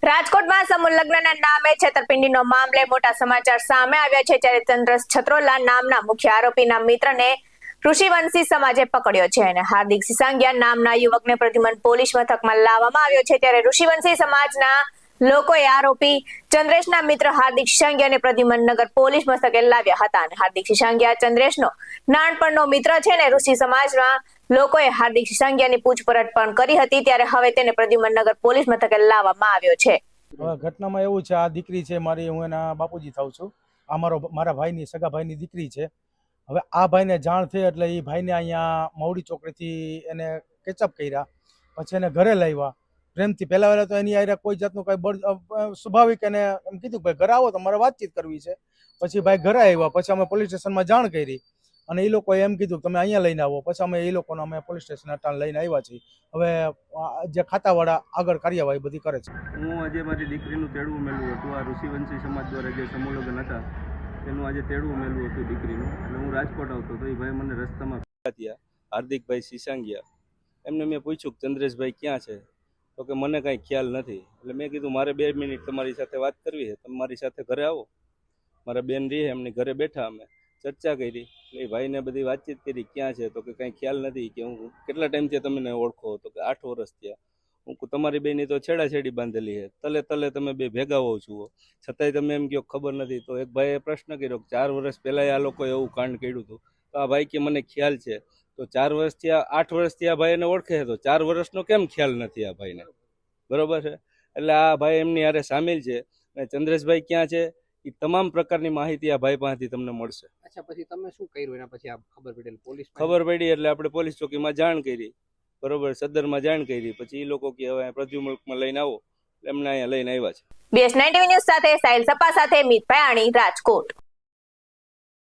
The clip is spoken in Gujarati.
રાજકોટમાં સમૂહ લગ્નના નામે છેતરપિંડીનો મામલે મોટા સમાચાર સામે આવ્યા છે, ત્યારે ચંદ્રસ છત્રોલા નામના મુખ્ય આરોપીના મિત્રને ઋષિવંશી સમાજે પકડ્યો છે અને હાર્દિક સિસાંગિયા નામના યુવકને પ્રદ્યુમન પોલીસ મથકમાં લાવવામાં આવ્યો છે। ત્યારે ઋષિવંશી સમાજના લોકોએ આરોપી ચંદ્રેશના મિત્ર હાર્દિક સિસાંગિયાને પ્રદ્યુમન નગર પોલીસ મથકે લાવ્યા હતા અને હાર્દિક સિસાંગિયા ચંદ્રેશનો નાનપણનો મિત્ર છે ને ઋષિ સમાજના લોકોએ હાર્દિક સિસાંગિયાની પૂછપરછ પણ કરી હતી। ત્યારે હવે તેને પ્રદ્યુમન નગર પોલીસ મથકે લાવવામાં આવ્યો છે। ઘટનામાં એવું છે, આ દીકરી છે મારી, હું એના બાપુજી થાઉં છું। આ મારા ભાઈની સગા ભાઈની દીકરી છે। હવે આ ભાઈને જાણ થઈ એટલે એ ભાઈને અહીંયા મવડી ચોકડીથી એને કેચઅપ કર્યા, પછી એને ઘરે લાવ્યા પ્રેમથી। પહેલાં તો એની આરે કોઈ જાતનું કંઈ સ્વાભાવિક એને એમ કીધું ભાઈ ઘરે આવો તો મારે વાતચીત કરવી છે। પછી ભાઈ ઘરે આવ્યા, પછી અમે પોલીસ સ્ટેશનમાં જાણ કરી અને એ લોકોએ એમ કીધું તમે અહીંયા લઈને આવો। પછી અમે એ લોકોને અમે પોલીસ સ્ટેશન અટાણ લઈને આવ્યા છીએ। હવે જે ખાતાવાળા આગળ કાર્યવાહી બધી કરે છે। હું આજે મારી દીકરીનું તેડવું મેળવું હતું। આ ઋષિવંશી સમાજ દ્વારા જે સમૂહ લગ્ન હતા તેનું આજે તેડવું મેળવું હતું દીકરીનું। એટલે હું રાજકોટ આવતો તો એ ભાઈ મને રસ્તામાં થયા, હાર્દિકભાઈ સિસાંગિયા। એમને મેં પૂછ્યું કે ચંદ્રેશભાઈ ક્યાં છે, તો કે મને કાંઈ ખ્યાલ નથી। એટલે મેં કીધું મારે 2 મિનિટ તમારી સાથે વાત કરવી છે, તમે મારી સાથે ઘરે આવો। મારા બેન રહી એમની ઘરે બેઠા, અમે ચર્ચા કરી। એટલે એ ભાઈને બધી વાતચીત કરી ક્યાં છે, તો કે કાંઈ ખ્યાલ નથી। કે હું કેટલા ટાઈમથી તમને ઓળખો, તો કે 8 વર્ષ થયા। હું તમારી બેની તો છેડાછેડી બાંધેલી છે, તલે તલે તમે બે ભેગા હોવ છો, છતાંય તમે એમ કહો ખબર નથી। તો એક ભાઈએ પ્રશ્ન કર્યો કે 4 વર્ષ પહેલાં આ લોકોએ એવું કાંડ કર્યું હતું। તો આ ભાઈ કે મને ખ્યાલ છે। તો 4 વર્ષથી 8 વર્ષથી આ ભાઈ એને ઓળખે છે, તો 4 વર્ષનો કેમ ખ્યાલ નથી આ ભાઈને? બરોબર છે। એટલે આ ભાઈ એમની હારે સામેલ છે અને ચંદ્રેશભાઈ ક્યાં છે એ તમામ પ્રકારની માહિતી આ ભાઈ પાસેથી તમને મળશે। અચ્છા, પછી તમે શું કર્યું એના પછી? આ ખબર પડી પોલીસ ખબર પડી એટલે આપણે પોલીસ ચોકીમાં જાણ કરી, બરોબર, સદરમાં જાણ કરી। પછી એ લોકો કે હવે પ્રદ્યુમનમાં લઈને આવો, એમને અહીંયા લઈને આવ્યા છે। BS9 ન્યૂઝ સાથે સાહિલ સપા સાથે મીત પયાણી, રાજકોટ।